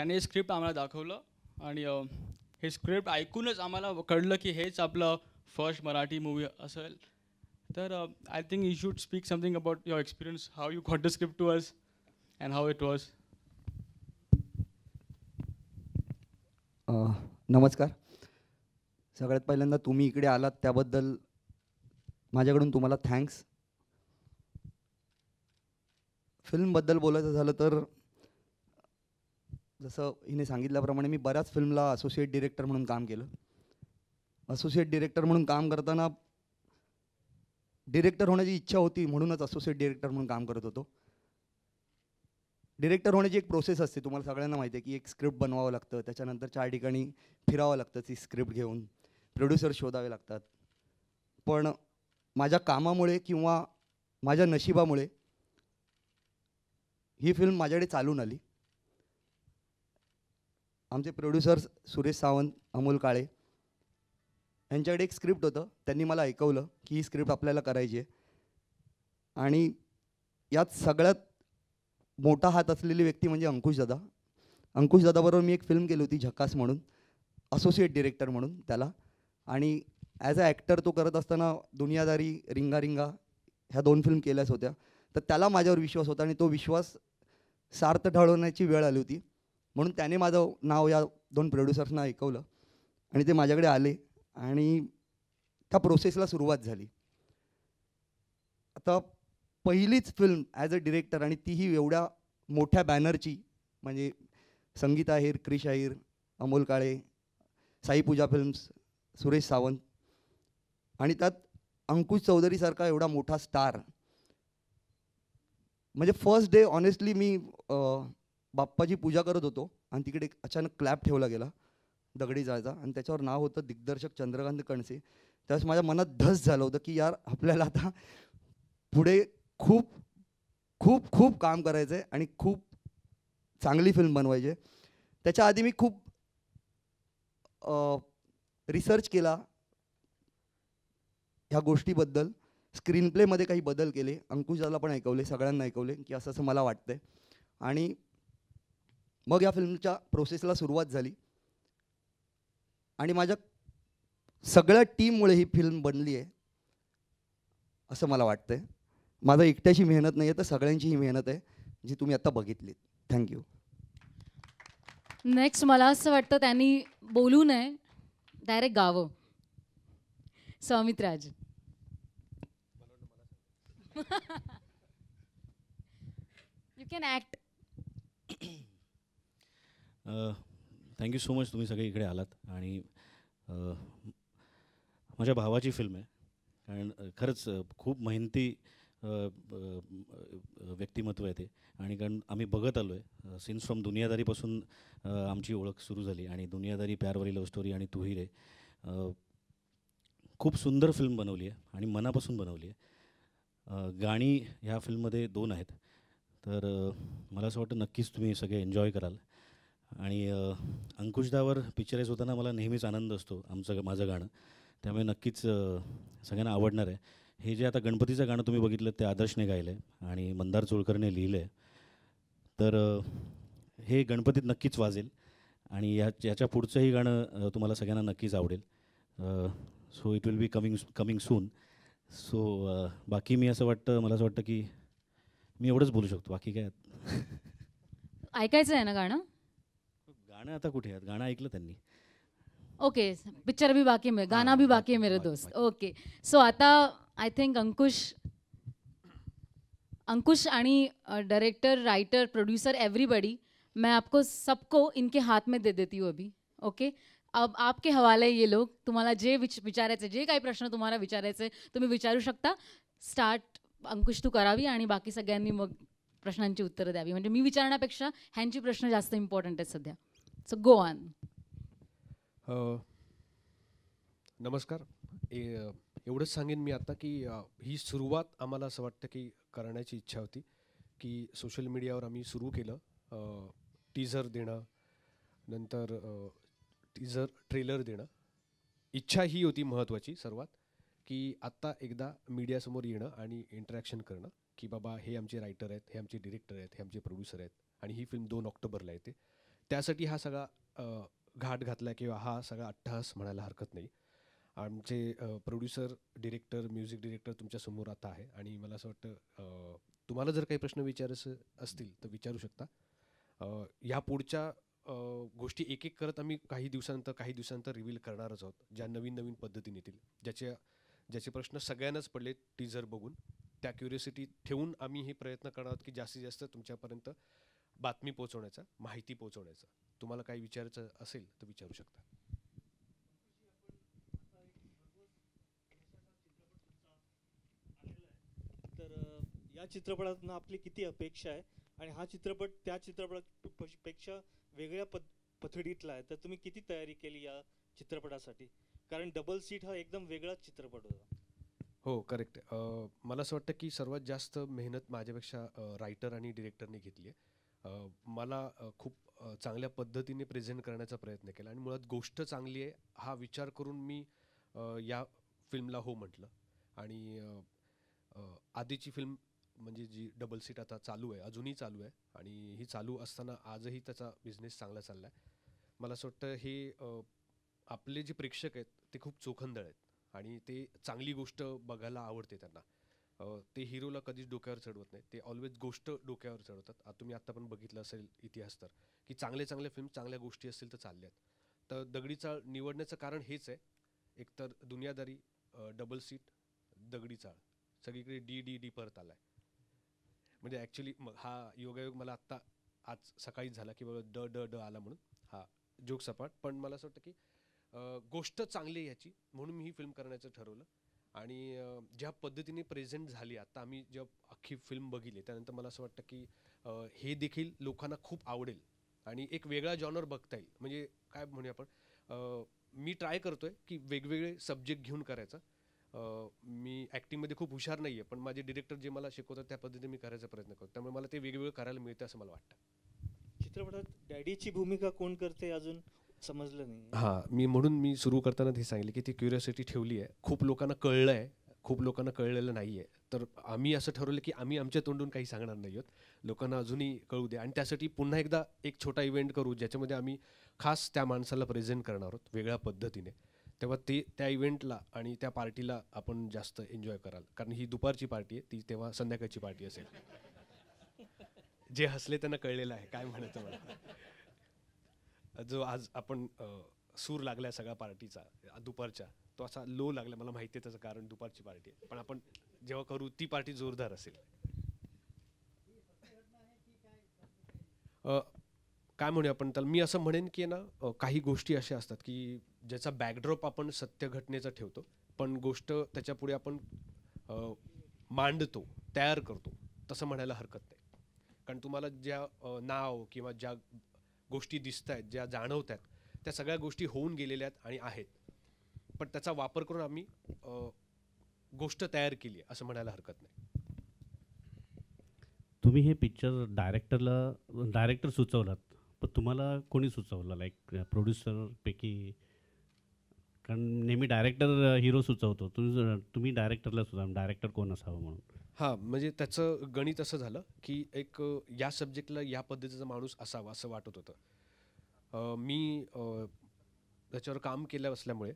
त्याने स्क्रिप्ट आम्हाला दाखवलं आणि हे स्क्रिप्ट ऐकूनच आम्हाला कळलं की हेच आपलं फर्स्ट मराठी मूवी असेल. तर I think you should speak something about your experience, how you got the script to us and how it was. नमस्कार. सगळ्यात पहिल्यांदा तुम्ही इकडे आलात त्याबद्दल माझ्याकडून तुम्हाला थँक्स. फिल्मबद्दल बोलायचं झालं तर जसं हिने सांगितल्याप्रमाणे मी बऱ्याच फिल्मला असोसिएट डिरेक्टर म्हणून काम केलं. असोसिएट डिरेक्टर म्हणून काम करताना डिरेक्टर होण्याची इच्छा होती म्हणूनच असोसिएट डिरेक्टर म्हणून काम करत होतो. डिरेक्टर होण्याची एक प्रोसेस असते, तुम्हाला सगळ्यांना माहिती आहे की एक स्क्रिप्ट बनवावं लागतं, त्याच्यानंतर 4 ठिकाणी फिरावं लागतं ती स्क्रिप्ट घेऊन, प्रोड्युसर शोधावे लागतात. पण माझ्या कामामुळे किंवा माझ्या नशिबामुळे ही फिल्म माझ्याकडे चालून आली. आमचे प्रोड्युसर्स सुरेश सावंत, अमोल काळे यांच्याकडे एक स्क्रिप्ट होतं. त्यांनी मला ऐकवलं की ही स्क्रिप्ट आपल्याला करायची आहे. आणि यात सगळ्यात मोठा हात असलेली व्यक्ती म्हणजे अंकुशदादा. अंकुशदादाबरोबर मी एक फिल्म केली होती झकास म्हणून, असोसिएट डिरेक्टर म्हणून त्याला. आणि ॲज अ ॲक्टर तो करत असताना दुनियादारी, रिंगा रिंगा ह्या 2 फिल्म केल्याच होत्या. तर त्याला माझ्यावर विश्वास होता आणि तो विश्वास सार्थ ठरवण्याची वेळ आली होती. म्हणून त्याने माझं नाव या 2 प्रोड्युसर्सना ऐकवलं आणि ते माझ्याकडे आले आणि त्या प्रोसेसला सुरुवात झाली. आता पहिलीच फिल्म ॲज अ डिरेक्टर आणि तीही एवढ्या मोठ्या बॅनरची, म्हणजे संगीता अहिर, क्रिश अहिर, अमोल काळे, साई पूजा फिल्म्स, सुरेश सावंत आणि त्यात अंकुश चौधरीसारखा एवढा मोठा स्टार. म्हणजे फर्स्ट डे ऑनेस्टली मी बाप्पाची पूजा करत होतो आणि तिकडे अचानक क्लॅप ठेवला गेला दगडी जायचा आणि त्याच्यावर नाव होतं दिग्दर्शक चंद्रकांत कणसे. त्यावेळेस माझ्या मनात धस झालं होतं की यार आपल्याला आता पुढे खूप खूप खूप काम करायचं आहे आणि खूप चांगली फिल्म बनवायची आहे. त्याच्या आधी मी खूप रिसर्च केला ह्या गोष्टीबद्दल, स्क्रीन प्लेमध्ये काही बदल केले, अंकुशदाला पण ऐकवले, सगळ्यांना ऐकवले की असं असं मला वाटतंय. आणि मग या फिल्मच्या प्रोसेसला सुरुवात झाली आणि माझ्या सगळ्या टीममुळे ही फिल्म बनली आहे असं मला वाटतंय. माझा एकट्याची मेहनत नाही आहे, तर सगळ्यांची ही मेहनत आहे जी तुम्ही आता बघितली. थँक्यू. नेक्स्ट मला असं वाटतं त्यांनी बोलू नये, डायरेक्ट गावं. Saumit Raj. You can act. Thank you so much तुम्ही सगळे इकडे आलात. आणि माझ्या भावाची फिल्म आहे, कारण खरंच खूप मेहनती व्यक्तिमत्व आहे ते. आणि कारण आम्ही बघत आलो आहे सिन्स फ्रॉम दुनियादारीपासून आमची ओळख सुरू झाली आणि दुनियादारी, प्यारवाली लव्ह स्टोरी आणि तू ही रे, खूप सुंदर फिल्म बनवली आहे आणि मनापासून बनवली आहे. गाणी ह्या फिल्ममध्ये 2 आहेत. तर मला असं वाटतं नक्कीच तुम्ही सगळे एन्जॉय कराल. आणि अंकुशदावर पिक्चराईज होताना मला नेहमीच आनंद असतो माझं गाणं, त्यामुळे नक्कीच सगळ्यांना आवडणार आहे. हे जे आता गणपतीचं गाणं तुम्ही बघितलं ते आदर्शने गायलं आहे आणि मंदार चोळकरने लिहिलं आहे. तर हे गणपतीत नक्कीच वाजेल आणि याच्या पुढचंही गाणं तुम्हाला सगळ्यांना नक्कीच आवडेल. So it will be coming soon. So बाकी मला असं वाटतं की मी एवढंच बोलू शकतो, बाकी काय. ऐकायचं आहे ना गाणं? गाणं आता कुठे आहेत, गाणं ऐकलं त्यांनी. ओके, पिक्चर भी बाकी है, गाना भी बाकी है मेरे दोस्त. ओके, सो आता आई थिंक अंकुश आणि डायरेक्टर, राइटर, प्रोड्यूसर, एवरीबडी, मैं आपको सबको इनके हाथ में दे देती हूँ अभी. ओके, अब आपके हवाले ये लोग. तुम्हाला जे विचारायचे, जे काही प्रश्न तुम्हाला विचारायचे तुम्ही विचारू शकता. स्टार्ट अंकुश तू करावी आणि बाकी सगळ्यांनी मग प्रश्नांची उत्तरं द्यावी. म्हणजे मी विचारण्यापेक्षा ह्यांची प्रश्न जास्त इम्पॉर्टंट आहेत सध्या. So go on. नमस्कार. एवढंच सांगेन मी आता की ही सुरुवात आम्हाला असं वाटतं की करण्याची इच्छा होती की सोशल मीडियावर आम्ही सुरू केलं, टीझर देणं, नंतर टीझर ट्रेलर देणं. इच्छा ही होती महत्त्वाची सर्वात, की आत्ता एकदा मीडियासमोर येणं आणि इंटरॅक्शन करणं की बाबा हे आमचे रायटर आहेत, हे आमचे डिरेक्टर आहेत, हे आमचे प्रोड्युसर आहेत आणि ही फिल्म 2 ऑक्टोबरला येते. त्यासाठी हा सगळा घाट घातला किंवा हा सगळा अट्टहास म्हणायला हरकत नाही. आमचे प्रोड्युसर, डिरेक्टर, म्युझिक डिरेक्टर तुमच्यासमोर आता आहे आणि मला असं वाटतं तुम्हाला जर काही प्रश्न विचारायचे असतील तर विचारू शकता. ह्या पुढच्या गोष्टी एक एक करत आम्ही काही दिवसानंतर रिव्हील करणारच आहोत, ज्या नवीन नवीन पद्धतीने येतील, ज्याचे प्रश्न सगळ्यांनाच पडले टीजर बघून. त्या क्युरिओसिटी ठेवून आम्ही हे प्रयत्न करणार आहोत की जास्तीत जास्त तुमच्यापर्यंत बातमी पोहोचवण्याचा, माहिती पोहोचवण्याचा. तुम्हाला काही विचारायचं असेल तर विचारू शकता. तर या चित्रपटातून आपली किती अपेक्षा आहे आणि हा चित्रपट त्या चित्रपटापेक्षा वेगळ्या पथडीतला आहे, तर तुम्ही किती तयारी केली या चित्रपटासाठी? कारण डबल सीट हा एकदम वेगळाच चित्रपट होता. हो, करेक्ट. मला असं वाटतं की सर्वात जास्त मेहनत माझ्यापेक्षा रायटर आणि डिरेक्टरने घेतली आहे. मला खूप चांगल्या पद्धतीने प्रेझेंट करण्याचा प्रयत्न केला आणि मुळात गोष्ट चांगली आहे हा विचार करून मी या फिल्मला हो म्हटलं. आणि आधीची फिल्म म्हणजे जी डबल सीट आता चालू आहे, अजूनही चालू आहे आणि ही चालू असताना आजही त्याचा बिझनेस चांगला चालला आहे. मला असं वाटतं हे आपले जे प्रेक्षक आहेत ते खूप चोखंदळ आहेत आणि ते चांगली गोष्ट बघायला आवडते त्यांना. ते हिरोला कधीच डोक्यावर चढवत नाही, ते ऑलवेज गोष्ट डोक्यावर चढवतात. तुम्ही आत्ता पण बघितलं असेल इतिहास तर, की चांगले फिल्म, चांगल्या गोष्टी असतील तर चालल्यात. तर दगडी चाळ निवडण्याचं कारण हेच आहे. एकतर दुनियादारी, डबल सीट, दगडी चाळ, सगळीकडे डी डी डी परत आलाय. म्हणजे ॲक्च्युली हा योगायोग मला आत्ता आज सकाळीच झाला की बाबा ड ड ड आला म्हणून. हा जोक सपाट, पण मला असं वाटतं की गोष्ट चांगली आहे ह्याची, म्हणून मी ही फिल्म करण्याचं ठरवलं. आणि ज्या पद्धतीने प्रेझेंट झाली आता आम्ही जेव्हा अख्खी फिल्म बघितली त्यानंतर मला असं वाटतं की हे देखील लोकांना खूप आवडेल आणि एक वेगळा जॉनर बघता येईल. म्हणजे काय म्हणूया आपण, मी ट्राय करतोय की वेगवेगळे सब्जेक्ट घेऊन करायचं. मी ॲक्टिंगमध्ये खूप हुशार नाही आहे, पण माझे डिरेक्टर जे मला शिकवतात त्या पद्धतीने मी करायचा प्रयत्न करतो. त्यामुळे मला ते वेगवेगळं करायला मिळतं असं मला वाटतं. चित्रपटात डॅडीची भूमिका कोण करते अजून समजलं नाही. हां, म्हणून मी सुरू करताना हे सांगितलं की ती क्युरिओसिटी ठेवली आहे. खूप लोकांना कळलं आहे, खूप लोकांना कळलेलं नाही आहे. तर आम्ही असं ठरवलं की आम्ही आमच्या तोंडून काही सांगणार नाही आहोत, लोकांना अजूनही कळू द्या. आणि त्यासाठी पुन्हा एकदा एक छोटा इव्हेंट करू ज्याच्यामध्ये आम्ही खास त्या माणसाला प्रेझेंट करणार आहोत वेगळ्या पद्धतीने. तेव्हा त्या इव्हेंटला आणि त्या पार्टीला आपण जास्त एन्जॉय कराल, कारण ही दुपारची पार्टी आहे, ती तेव्हा संध्याकाळची पार्टी असेल. जे हसले त्यांना कळलेलं आहे काय म्हणायचं मला. जो आज आपण सूर लागलाय सगळ्या पार्टीचा दुपारच्या, तो असा लो लागला. मला माहिती आहे त्याचं कारण, दुपारची पार्टी आहे, पण आपण जेव्हा करू ती पार्टी जोरदार असेल. काय म्हणूया आपण त्याला, मी असं म्हणेन की ना काही गोष्टी अशा असतात की ज्याचा बॅकड्रॉप आपण सत्य घटनेचा ठेवतो, पण गोष्ट त्याच्यापुढे आपण मांडतो, तयार करतो, तसं म्हणायला हरकत नाही. कारण तुम्हाला ज्या नाव किंवा ज्या गोष्टी दिसत आहेत, ज्या जाणवत आहेत, त्या सगळ्या गोष्टी होऊन गेलेल्या आहेत आणि आहेत, पण त्याचा वापर करून आम्ही गोष्ट तयार केली आहे असं म्हणायला हरकत नाही. तुम्ही हे पिक्चर डायरेक्टर सुचवलात, पण तुम्हाला कोणी सुचवलं, लाईक प्रोड्युसरपैकी? कारण नेहमी डायरेक्टर हिरो सुचवतो, तुम्ही डायरेक्टरला सुचवा डायरेक्टर कोण असावं म्हणून. हां, म्हणजे त्याचं गणित असं झालं की एक या सब्जेक्टला या पद्धतीचा माणूस असावा असं वाटत होतं. मी त्याच्यावर काम केलं असल्यामुळे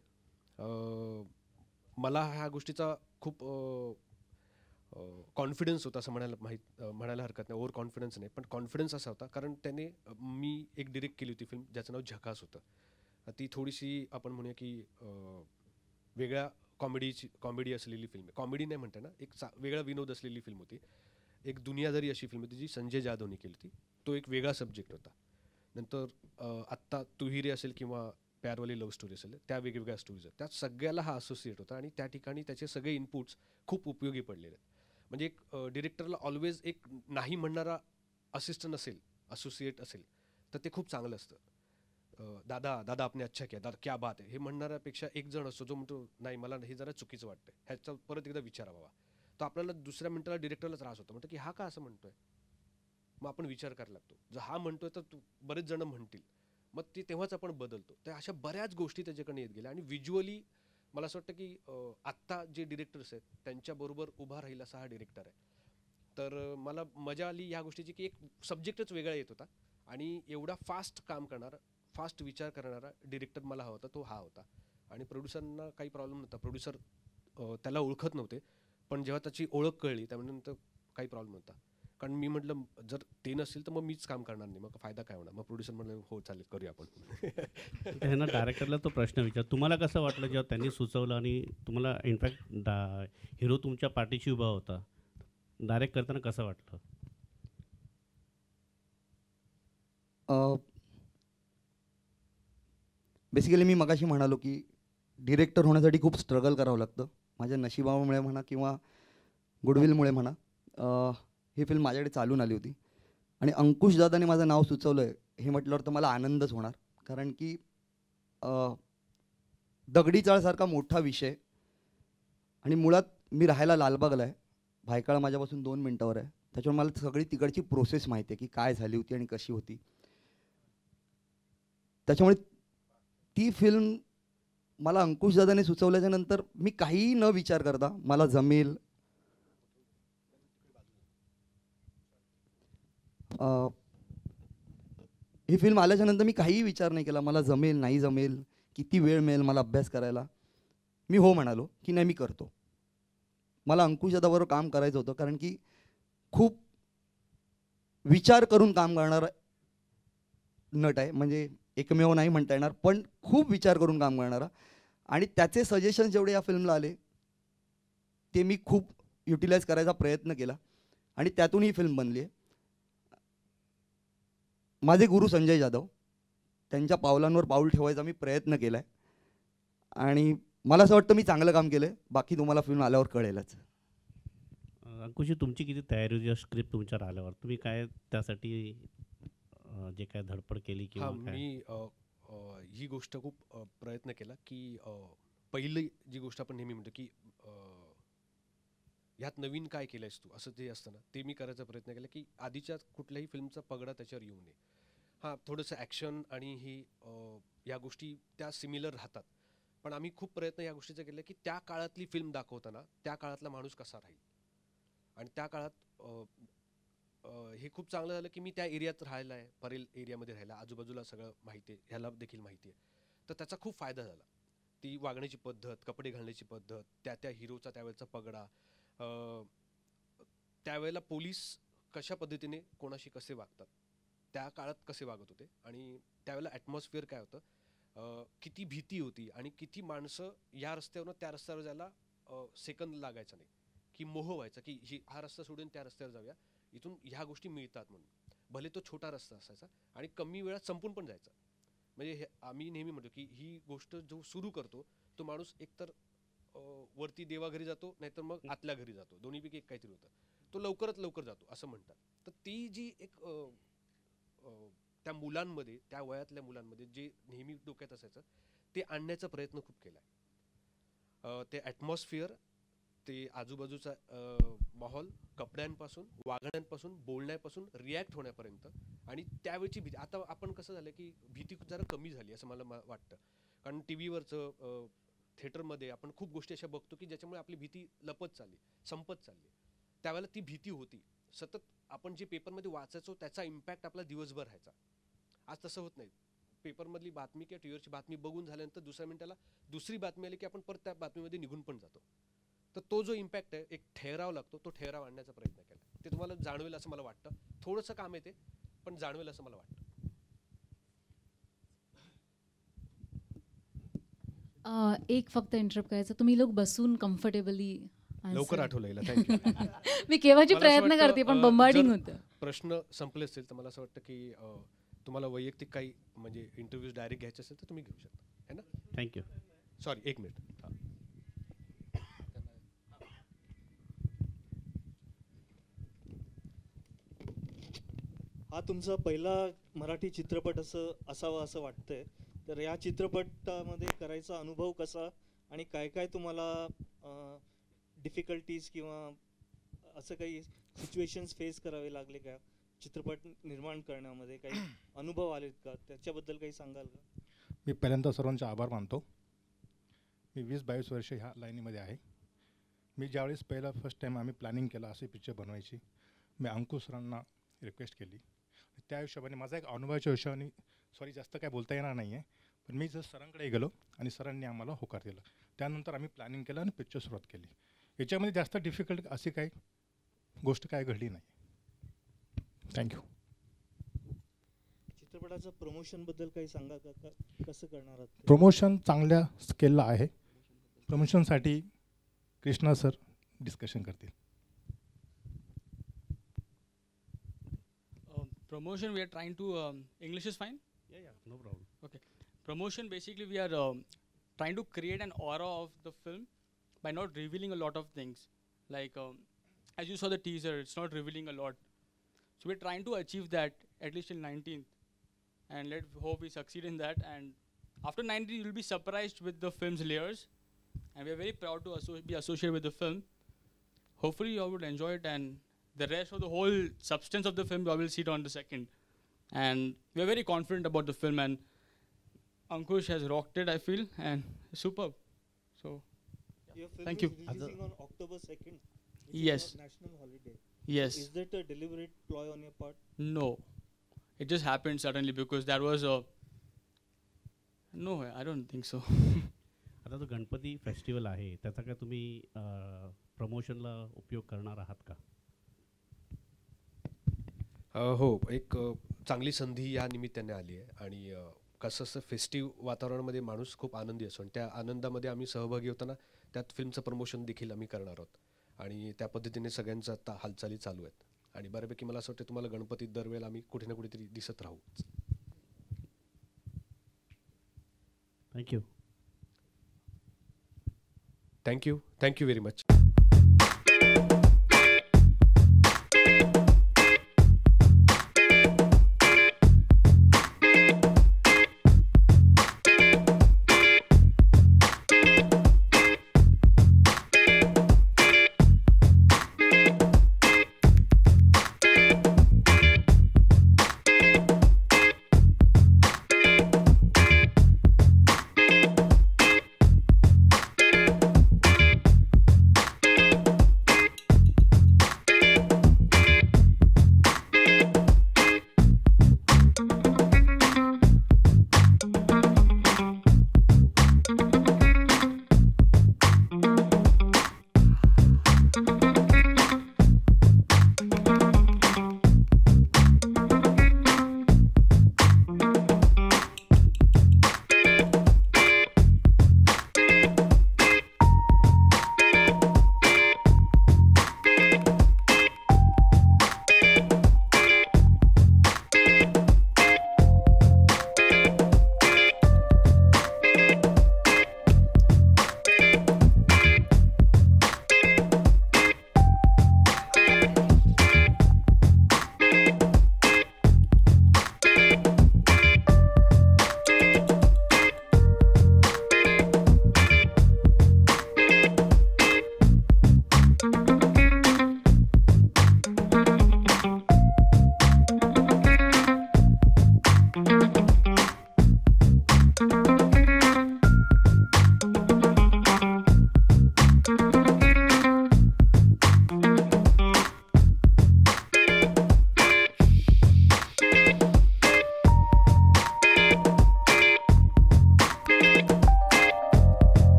मला ह्या गोष्टीचा खूप कॉन्फिडन्स होता असं म्हणायला हरकत नाही. ओव्हर कॉन्फिडन्स नाही, पण कॉन्फिडन्स असा होता कारण मी एक डिरेक्ट केली होती फिल्म ज्याचं नाव झकास होतं. ती थोडीशी आपण म्हणूया की वेगळ्या कॉमेडी असलेली फिल्म आहे. कॉमेडी नाही म्हणता ना, एक वेगळा विनोद असलेली फिल्म होती. एक दुनियादारी अशी फिल्म होती जी संजय जाधवने केली होती. तो एक वेगळा सब्जेक्ट होता. नंतर आत्ता तू ही रे असेल किंवा प्यारवाली लव्ह स्टोरी असेल, त्या वेगवेगळ्या स्टोरीज आहेत. त्या सगळ्याला हा असोसिएट होता आणि त्या ठिकाणी त्याचे सगळे इनपुट्स खूप उपयोगी पडलेले आहेत. म्हणजे एक डिरेक्टरला ऑलवेज एक नाही म्हणणारा असिस्टंट असेल, असोसिएट असेल, तर ते खूप चांगलं असतं. दादा आपने अच्छा किया, दादा क्या बात आहे, हे म्हणणाऱ्यापेक्षा एक जण असतो जो म्हणतो नाही मला हे जरा चुकीचं वाटतं, ह्याचा परत एकदा विचारा बाबा. तर आपल्याला दुसऱ्या मिनिटाला डिरेक्टरला त्रास होतो, म्हणतो की हा का असं म्हणतोय. मग आपण विचार करायला लागतो, जर हा म्हणतोय तर बरेच जण म्हणतील, मग ते तेव्हाच आपण बदलतो. तर अशा बऱ्याच गोष्टी त्याच्याकडे येत गेल्या आणि व्हिज्युअली मला असं वाटतं की आत्ता जे डिरेक्टर्स आहेत त्यांच्याबरोबर उभा राहील असा हा डिरेक्टर आहे. तर मला मजा आली ह्या गोष्टीची की एक सब्जेक्टच वेगळा येत होता आणि एवढा फास्ट काम करणारा, फास्ट विचार करणारा डिरेक्टर मला हवा होता, तो हा होता. आणि प्रोड्युसरना काही प्रॉब्लेम नव्हता. प्रोड्युसर त्याला ओळखत नव्हते, पण जेव्हा त्याची ओळख कळली त्यानंतर काही प्रॉब्लेम नव्हता. कारण मी म्हटलं जर ते नसेल तर मग मीच काम करणार नाही, मग फायदा काय होणार. मग प्रोड्युसर म्हटलं हो चालेल करूया आपण. त्यांना डायरेक्टरला तो प्रश्न विचार, तुम्हाला कसं वाटलं जेव्हा त्यांनी सुचवलं आणि तुम्हाला इनफॅक्ट हिरो तुमच्या पाठीशी उभा होता, डायरेक्ट करताना कसं वाटलं? बेसिकली मी मगाशी म्हणालो की डिरेक्टर होण्यासाठी खूप स्ट्रगल करावं लागतं. माझ्या नशिबामुळे म्हणा किंवा गुडविलमुळे म्हणा ही फिल्म माझ्याकडे चालून आली होती. आणि अंकुश दादाने माझं नाव सुचवलं आहे हे म्हटल्यावर तर मला आनंदच होणार. कारण की दगडी चाळसारखा मोठा विषय आणि मुळात मी राहायला लालबागला आहे. भायखळा माझ्यापासून 2 मिनटावर आहे. त्याच्यामुळे मला सगळी तिकडची प्रोसेस माहिती आहे की काय झाली होती आणि कशी होती. त्याच्यामुळे ती फिल्म मला अंकुश दादाने सुचवल्याच्या नंतर मी काहीही न विचार करता मला जमेल, ही फिल्म आल्याच्यानंतर मी काहीही विचार नाही केला. मला जमेल नाही जमेल, किती वेळ मिळेल मला अभ्यास करायला. मी हो म्हणालो की नाही मी करतो. मला अंकुश दादाबरोबर काम करायचं होतं कारण की खूप विचार करून काम करणारा नट आहे. म्हणजे एकमेव नाही म्हणता येणार, पण खूप विचार करून काम करणारा. आणि त्याचे सजेशन जेवढे या फिल्मला आले ते मी खूप युटिलाइज करायचा प्रयत्न केला आणि त्यातून ही फिल्म बनली आहे. माझे गुरु संजय जाधव, त्यांच्या पावलांवर पाऊल ठेवायचा मी प्रयत्न केला आहे आणि मला असं वाटतं मी चांगलं काम केलं आहे. बाकी तुम्हाला फिल्म आल्यावर कळेलच. अंकुशी, तुमची किती तयारी होती स्क्रिप्ट तुमच्यावर आल्यावर? तुम्ही काय त्यासाठी जे काय धडपड केली किंवा काय? मी ही गोष्ट खूप प्रयत्न केला की पहिली जी गोष्ट आपण नेहमी म्हणतो की ह्यात नवीन काय केलंयस तू, असं जे असतं ना, ते मी करायचा प्रयत्न केला की आधीच्या कुठल्याही फिल्मचा पगडा त्याच्यावर येऊ नये. हां, थोडंसं ॲक्शन आणि ही या गोष्टी त्या सिमिलर राहतात, पण आम्ही खूप प्रयत्न या गोष्टीचा केला की त्या काळातली फिल्म दाखवताना त्या काळातला माणूस कसा राहील. आणि त्या काळात हे खूप चांगलं झालं की मी त्या एरियात राहायला आहे, परेल एरियामध्ये राहायला, आजूबाजूला सगळं माहिती आहे, ह्याला देखील माहिती आहे. तर त्याचा खूप फायदा झाला. ती वागण्याची पद्धत, कपडे घालण्याची पद्धत, त्या हिरोचा त्यावेळेचा पगडा, त्यावेळेला पोलीस कशा पद्धतीने कोणाशी कसे वागतात, त्या काळात कसे वागत होते आणि त्यावेळेला ॲटमॉस्फिअर काय होतं, किती भीती होती आणि किती माणसं या रस्त्यावरून त्या रस्त्यावर जायला सेकंद लागायचा नाही, की मोह व्हायचा की हा रस्ता सोडून त्या रस्त्यावर जाऊया, इथून ह्या गोष्टी मिळतात म्हणून. भले तो छोटा रस्ता असायचा आणि कमी वेळात संपून पण जायचा. म्हणजे आम्ही नेहमी म्हणतो की ही गोष्ट जो सुरू करतो तो माणूस एकतर वरती देवाघरी जातो, नाहीतर मग आतल्या घरी जातो, दोन्हीपैकी एक काहीतरी होतं. तो लवकरात लवकर जातो असं म्हणतात. तर ती जी एक त्या मुलांमध्ये, त्या वयातल्या मुलांमध्ये जे नेहमी डोक्यात असायचं ते आणण्याचा प्रयत्न खूप केला. ते ॲटमॉस्फिअर, ते आजूबाजूचा माहोल, कपड्यांपासून, वागण्यांपासून, बोलण्यापासून, रिॲक्ट होण्यापर्यंत. आणि त्यावेळची भीती, आता आपण कसं झालं की भीती जरा कमी झाली असं मला वाटतं. कारण टी व्हीवरचं, थिएटरमध्ये आपण खूप गोष्टी अशा बघतो की ज्याच्यामुळे आपली भीती लपत चालली, संपत चालली. त्यावेळेला ती भीती होती. सतत आपण जे पेपरमध्ये वाचायचो त्याचा इम्पॅक्ट आपला दिवसभर राहायचा. आज तसं होत नाही. पेपरमधली बातमी किंवा टी व्हीवरची बातमी बघून झाल्यानंतर दुसऱ्या मिनिटाला दुसरी बातमी आली की आपण परत त्या बातमीमध्ये निघून पण जातो. तर तो जो इम्पॅक्ट आहे, एक ठहराव लागतो, तो ठहराव आणण्याचा प्रयत्न केला. ते तुम्हाला जाणवेल असं मला वाटतं. थोडंसं काम आहे ते, पण जाणवेल असं मला वाटतं. एक फक्त इंटरप्ट करायचं, तुम्ही लोक बसून कम्फर्टेबली लवकर आठवलं याला, थँक्यू. मी केव्हाची मला असं प्रयत्न वाटतं, करते पण बंबार्डिंग जर होतं. प्रश्न संपले असतील तर मला असं वाटतं की तुम्हाला वैयक्तिक काही म्हणजे इंटरव्ह्यूज डायरेक्ट घ्यायचे असेल तर तुम्ही घेऊ शकता, है ना? थँक्यू. Sorry, 1 minute. हा तुमचा पहिला मराठी चित्रपट असावा असं वाटतंय. तर या चित्रपटामध्ये करायचा अनुभव कसा आणि काय काय तुम्हाला डिफिकल्टीज किंवा असं काही सिच्युएशन्स फेस करावे लागले का चित्रपट निर्माण करण्यामध्ये? काही अनुभव आलेत का, त्याच्याबद्दल काही सांगाल का? मी पहिल्यांदा सर्वांचे आभार मानतो. मी 20-22 वर्ष ह्या लाईनीमध्ये आहे. मी ज्यावेळेस फर्स्ट टाईम आम्ही प्लॅनिंग केला असे पिक्चर बनवायची, मी अंकुश सरांना रिक्वेस्ट केली. त्या हिशोबाने माझा एक अनुभवाच्या हिशोबाने सॉरी जास्त काय बोलता येणार नाही आहे, पण मी जर सरांकडे गेलो आणि सरांनी आम्हाला होकार दिला. त्यानंतर आम्ही प्लॅनिंग केलं आणि पिक्चर सुरुवात केली. याच्यामध्ये जास्त डिफिकल्ट अशी काही गोष्ट काय घडली नाही. थँक्यू. चित्रपटाचं प्रमोशन बद्दल काही सांगा का कसं करणार आहात ते? प्रमोशन चांगल्या स्केलला आहे. प्रमोशनसाठी कृष्णा सर डिस्कशन करतील. Promotion, we are trying to, English is fine? Yeah, no problem. Okay. Promotion, basically we are trying to create an aura of the film by not revealing a lot of things. Like, as you saw the teaser, it's not revealing a lot. So we're trying to achieve that at least till 19th. And let's hope we succeed in that. And after 19th, you'll be surprised with the film's layers. And we're very proud to be associated with the film. Hopefully you all would enjoy it, and the rest of the whole substance of the film, you all will see it on the 2nd. And we're very confident about the film, and Ankush has rocked it, I feel, and superb. So, Your film thank is you. releasing on October 2nd. Which Yes. is a national holiday. Yes. Is that a deliberate ploy on your part? No. It just happened suddenly because there was a... No, I don't think so. आता जो Ganpati festival आहे त्याचा काय तुम्ही प्रमोशनला उपयोग करणार आहात का? हो, एक चांगली संधी या निमित्ताने आली आहे. आणि कसं असं फेस्टिव्ह वातावरणामध्ये माणूस खूप आनंदी असतो, आणि त्या आनंदामध्ये आम्ही सहभागी होताना त्यात फिल्मचं प्रमोशन देखील आम्ही करणार आहोत. आणि त्या पद्धतीने सगळ्यांचं आता हालचाली चालू आहेत. आणि बऱ्यापैकी मला असं वाटतं तुम्हाला गणपतीत दरवेळेला आम्ही कुठे ना कुठेतरी दिसत राहू. थँक्यू. Thank you very much.